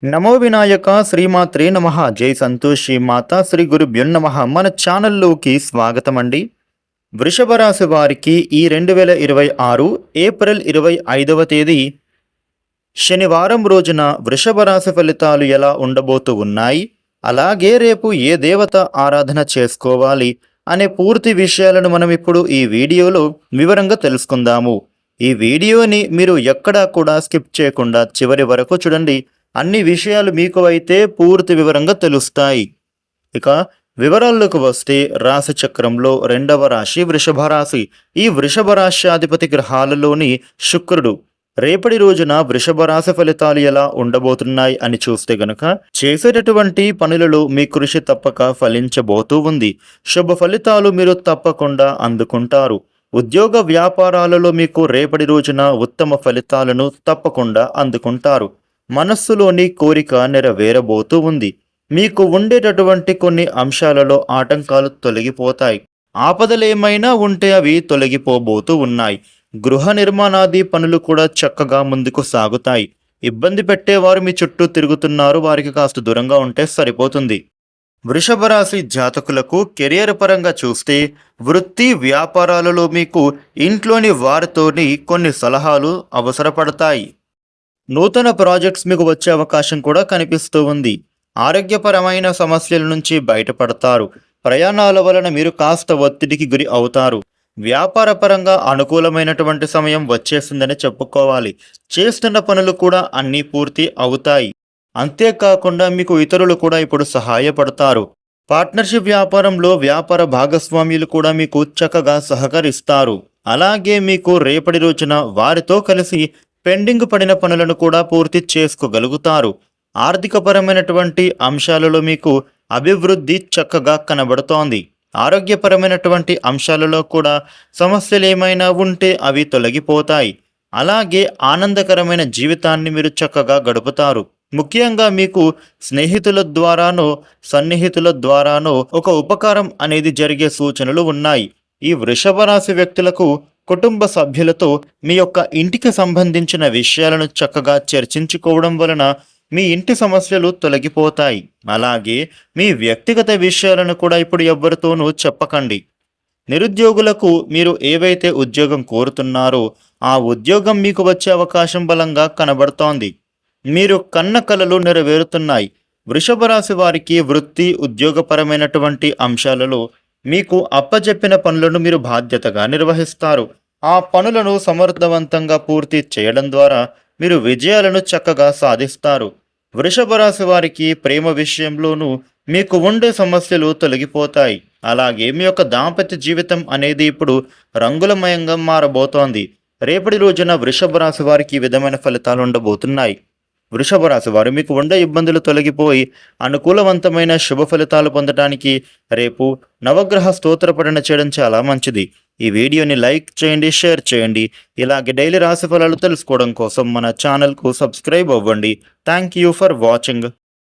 నమో వినాయక శ్రీమాత్రే నమః. జై సంతోషి మాత శ్రీ గురుభ్యో నమః. మన ఛానల్లోకి స్వాగతం అండి. వృషభ రాశి వారికి ఈ 2026 ఏప్రిల్ 25వ తేదీ శనివారం రోజున వృషభ రాశి ఫలితాలు ఎలా ఉండబోతూ ఉన్నాయి, అలాగే రేపు ఏ దేవత ఆరాధన చేసుకోవాలి అనే పూర్తి విషయాలను మనం ఇప్పుడు ఈ వీడియోలో వివరంగా తెలుసుకుందాము. ఈ వీడియోని మీరు ఎక్కడా కూడా స్కిప్ చేయకుండా చివరి వరకు చూడండి. అన్ని విషయాలు మీకు అయితే పూర్తి వివరంగా తెలుస్తాయి. ఇక వివరాల్లోకి వస్తే రాశి చక్రంలో రెండవ రాశి వృషభ రాశి. ఈ వృషభ రాశ్యాధిపతి గ్రహాలలోని శుక్రుడు. రేపటి రోజున వృషభ రాశి ఫలితాలు ఎలా ఉండబోతున్నాయి అని చూస్తే గనక చేసేటటువంటి పనులలో మీ కృషి తప్పక ఫలించబోతూ ఉంది. శుభ ఫలితాలు మీరు తప్పకుండా అందుకుంటారు. ఉద్యోగ వ్యాపారాలలో మీకు రేపటి రోజున ఉత్తమ ఫలితాలను తప్పకుండా అందుకుంటారు. మనస్సులోని కోరిక నెరవేరబోతూ ఉంది. మీకు ఉండేటటువంటి కొన్ని అంశాలలో ఆటంకాలు తొలగిపోతాయి. ఆపదలేమైనా ఉంటే అవి తొలగిపోబోతూ ఉన్నాయి. గృహ నిర్మాణాది పనులు కూడా చక్కగా ముందుకు సాగుతాయి. ఇబ్బంది పెట్టేవారు మీ చుట్టూ తిరుగుతున్నారు, వారికి కాస్త దూరంగా ఉంటే సరిపోతుంది. వృషభ రాశి జాతకులకు కెరియర్ పరంగా చూస్తే వృత్తి వ్యాపారాలలో మీకు ఇంట్లోని వారితోని కొన్ని సలహాలు అవసరపడతాయి. నూతన ప్రాజెక్ట్స్ మీకు వచ్చే అవకాశం కూడా కనిపిస్తూ ఉంది. ఆరోగ్యపరమైన సమస్యల నుంచి బయటపడతారు. ప్రయాణాల వలన మీరు కాస్త ఒత్తిడికి గురి అవుతారు. వ్యాపారపరంగా అనుకూలమైనటువంటి సమయం వచ్చేసిందని చెప్పుకోవాలి. చేస్తున్న పనులు కూడా అన్నీ పూర్తి అవుతాయి. అంతేకాకుండా మీకు ఇతరులు కూడా ఇప్పుడు సహాయపడతారు. పార్ట్నర్షిప్ వ్యాపారంలో వ్యాపార భాగస్వామ్యులు కూడా మీకు చక్కగా సహకరిస్తారు. అలాగే మీకు రేపటి రోజున వారితో కలిసి పెండింగ్ పడిన పనులను కూడా పూర్తి చేసుకోగలుగుతారు. ఆర్థికపరమైనటువంటి అంశాలలో మీకు అభివృద్ధి చక్కగా కనబడుతోంది. ఆరోగ్యపరమైనటువంటి అంశాలలో కూడా సమస్యలు ఏమైనా ఉంటే అవి తొలగిపోతాయి. అలాగే ఆనందకరమైన జీవితాన్ని మీరు చక్కగా గడుపుతారు. ముఖ్యంగా మీకు స్నేహితుల ద్వారానో సన్నిహితుల ద్వారానో ఒక ఉపకారం అనేది జరిగే సూచనలు ఉన్నాయి. ఈ వృషభ రాశి వ్యక్తులకు కుటుంబ సభ్యులతో మీ యొక్క ఇంటికి సంబంధించిన విషయాలను చక్కగా చర్చించుకోవడం వలన మీ ఇంటి సమస్యలు తొలగిపోతాయి. అలాగే మీ వ్యక్తిగత విషయాలను కూడా ఇప్పుడు ఎవ్వరితోనూ చెప్పకండి. నిరుద్యోగులకు మీరు ఏవైతే ఉద్యోగం కోరుతున్నారో ఆ ఉద్యోగం మీకు వచ్చే అవకాశం బలంగా కనబడుతోంది. మీరు కన్న కలలు నెరవేరుతున్నాయి. వృషభ రాశి వారికి వృత్తి ఉద్యోగపరమైనటువంటి అంశాలలో మీకు అప్పచెప్పిన పనులను మీరు బాధ్యతగా నిర్వహిస్తారు. ఆ పనులను సమర్థవంతంగా పూర్తి చేయడం ద్వారా మీరు విజయాలను చక్కగా సాధిస్తారు. వృషభ రాశి వారికి ప్రేమ విషయంలోనూ మీకు ఉండే సమస్యలు తొలగిపోతాయి. అలాగే మీ యొక్క దాంపత్య జీవితం అనేది ఇప్పుడు రంగులమయంగా మారబోతోంది. రేపటి రోజున వృషభ రాశి వారికి ఈ విధమైన ఫలితాలు ఉండబోతున్నాయి. వృషభ రాశి వారు మీకు ఉండే ఇబ్బందులు తొలగిపోయి అనుకూలవంతమైన శుభ ఫలితాలు పొందడానికి రేపు నవగ్రహ స్తోత్ర పఠన చేయడం చాలా మంచిది. ఈ వీడియోని లైక్ చేయండి, షేర్ చేయండి. ఇలాగే డైలీ రాశి ఫలాలు తెలుసుకోవడం కోసం మన ఛానల్కు సబ్స్క్రైబ్ అవ్వండి. Thank you for watching.